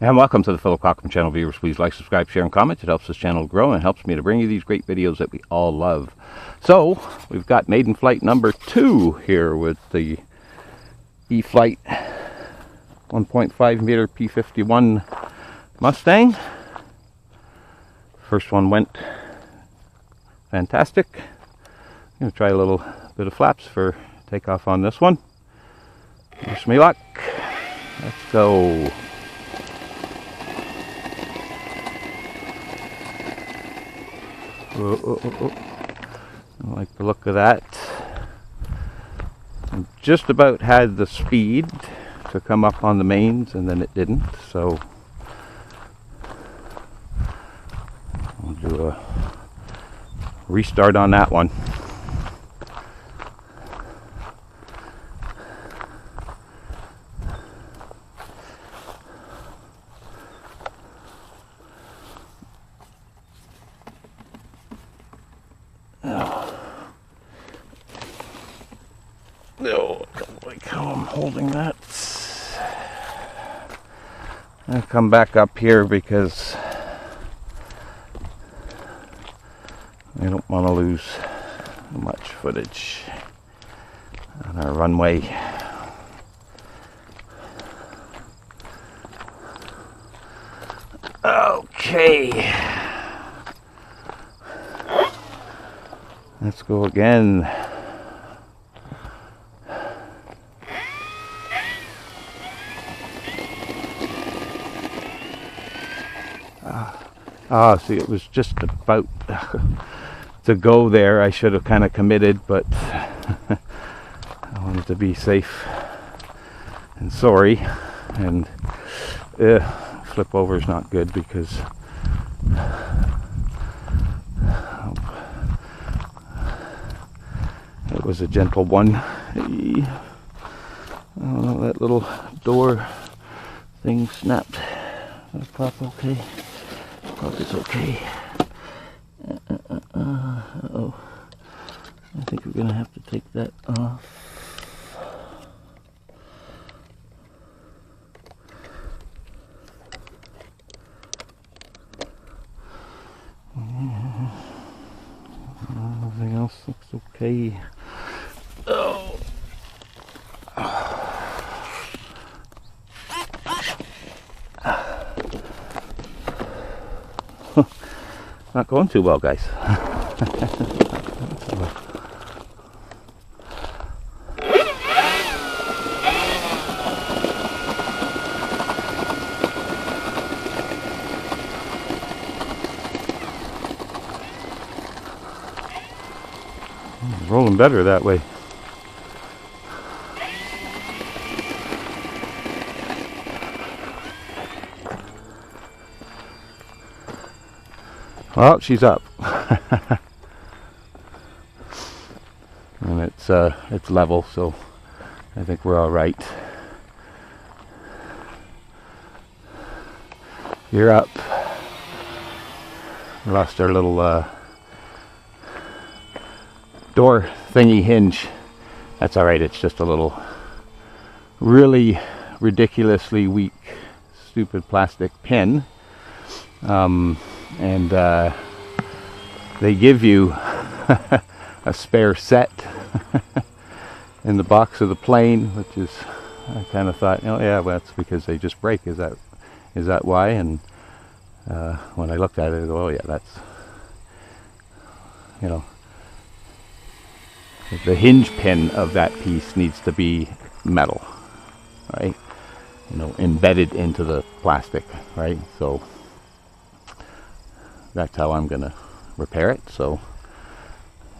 And welcome to the Philip Cochran channel. Viewers, please like, subscribe, share, and comment. It helps this channel grow and helps me to bring you these great videos that we all love. So, we've got Maiden flight number 2 here with the E-Flite 1.5 meter P-51 Mustang. First one went fantastic. I'm going to try a little bit of flaps for takeoff on this one. Wish me luck. Let's go. I like the look of that. I just about had the speed to come up on the mains, and then it didn't, so I'll do a restart on that one. No, I don't like how I'm holding that. I'll come back up here because I don't want to lose much footage on our runway. Okay, let's go again. See, it was just about to go there. I should have kind of committed, but I wanted to be safe and sorry. And flip over is not good because it was a gentle one. Oh, that little door thing snapped. That pop okay? Hope it's okay. Uh-oh. I think we're going to have to take that off. Everything else looks okay. Oh. Not going too well, guys. Rolling better that way. Well, she's up. And it's level, so I think we're all right. You're up. We lost our little door thingy hinge. That's all right. It's just a little really ridiculously weak, stupid plastic pin. And they give you a spare set in the box of the plane, which is, I kind of thought, oh yeah, well, that's because they just break. Is that why? And when I looked at it, I go, oh yeah, that's, you know, the hinge pin of that piece needs to be metal, right? You know, embedded into the plastic, right? So that's how I'm gonna repair it, so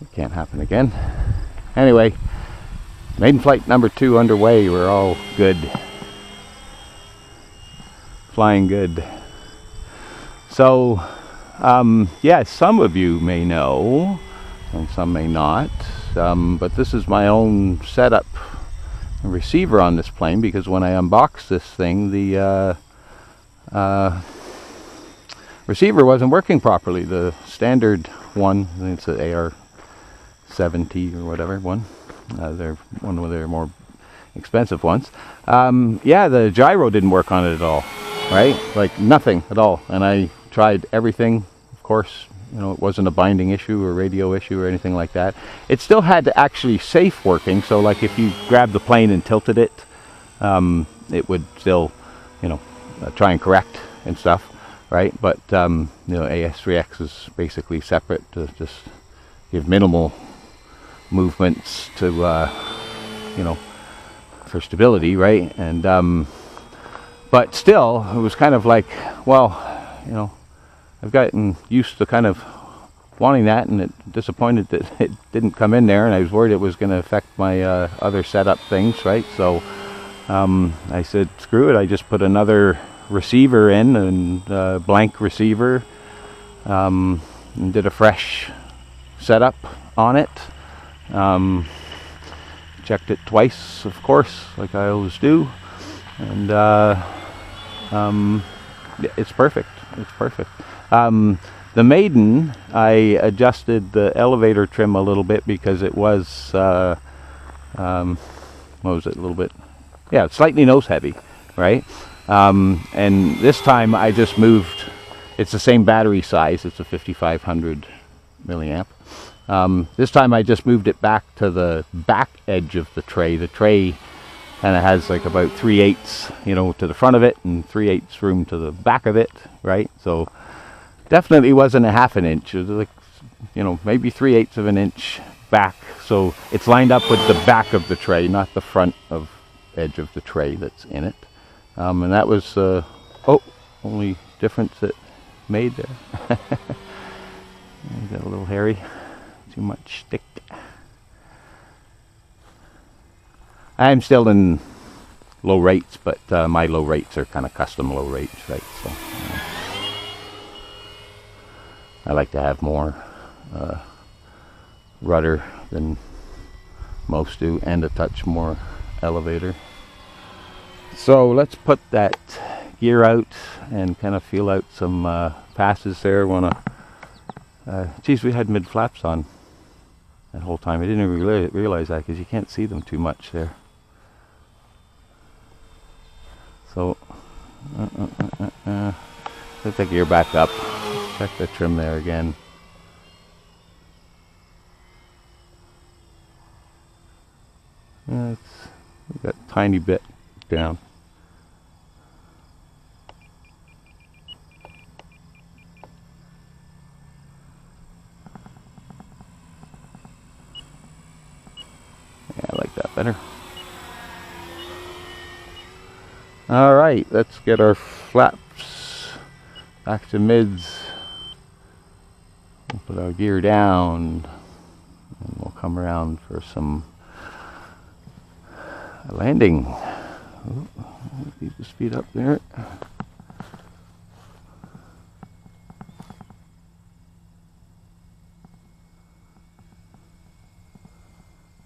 it can't happen again. Anyway, Maiden flight number 2 underway. We're all good, flying good. So yeah, some of you may know and some may not, but this is my own setup receiver on this plane, because when I unboxed this thing, the receiver wasn't working properly. The standard one, I think it's an AR-70 or whatever one. They're one of their more expensive ones. Yeah, the gyro didn't work on it at all. right? Like nothing at all. And I tried everything, of course. You know, it wasn't a binding issue or radio issue or anything like that. It still had to actually safe working. So like if you grabbed the plane and tilted it, it would still, you know, try and correct and stuff, right? But, you know, AS3X is basically separate to just give minimal movements to, you know, for stability, right? And, but still, it was kind of like, well, you know, I've gotten used to kind of wanting that, and disappointed that it didn't come in there, and I was worried it was going to affect my other setup things, right? So I said, screw it. I just put another receiver in, and blank receiver, and did a fresh setup on it. Checked it twice, of course, like I always do, and it's perfect. It's perfect. The Maiden, I adjusted the elevator trim a little bit because it was, what was it, a little bit, yeah, slightly nose heavy, right? And this time I just moved, it's the same battery size, it's a 5500 milliamp. This time I just moved it back to the back edge of the tray. The tray kind of has like about 3/8, you know, to the front of it, and 3/8 room to the back of it, right? So definitely wasn't a half an inch. It was like, you know, maybe 3/8 of an inch back. So it's lined up with the back of the tray, not the front of edge of the tray that's in it. And that was, only difference it made there. Got a little hairy, too much stick. I'm still in low rates, but my low rates are kind of custom low rates, right? So I like to have more rudder than most do, and a touch more elevator. So let's put that gear out and kind of feel out some passes there. Geez, we had mid flaps on that whole time. I didn't even realize that, because you can't see them too much there. So put the gear back up. Check the trim there again. We've got a tiny bit down. Yeah, I like that better. All right, let's get our flaps back to mids. We'll put our gear down, and we'll come around for some landing. Oh, keep the speed up there.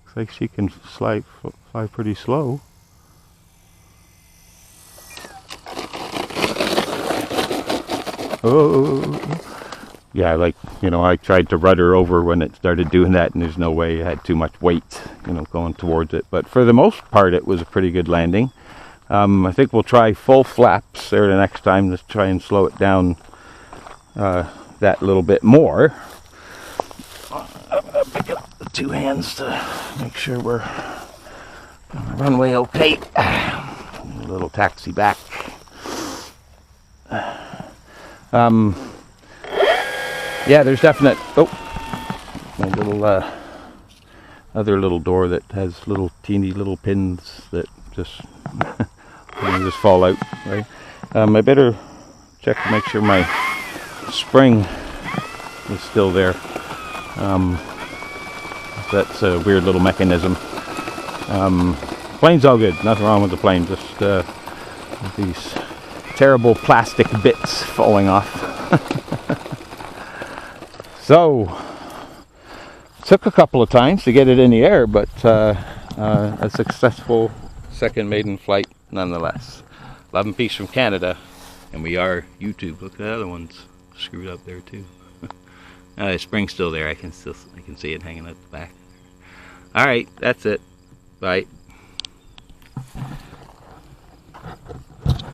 Looks like she can fly pretty slow. Oh, yeah, like, you know, I tried to rudder over when it started doing that, and there's no way. It had too much weight, you know, going towards it. But for the most part, it was a pretty good landing. I think we'll try full flaps there the next time to try and slow it down that little bit more. I'm going to pick up the two hands to make sure we're on the runway okay. A little taxi back. Yeah, there's definite, my little other little door that has little teeny little pins that just just fall out, right? I better check to make sure my spring is still there. That's a weird little mechanism. Plane's all good, nothing wrong with the plane, just these terrible plastic bits falling off. So, took a couple of times to get it in the air, but a successful second maiden flight nonetheless. Love and peace from Canada, and we are YouTube. Look at the other ones screwed up there too. The spring's still there. I can see it hanging out the back. All right, that's it. Bye.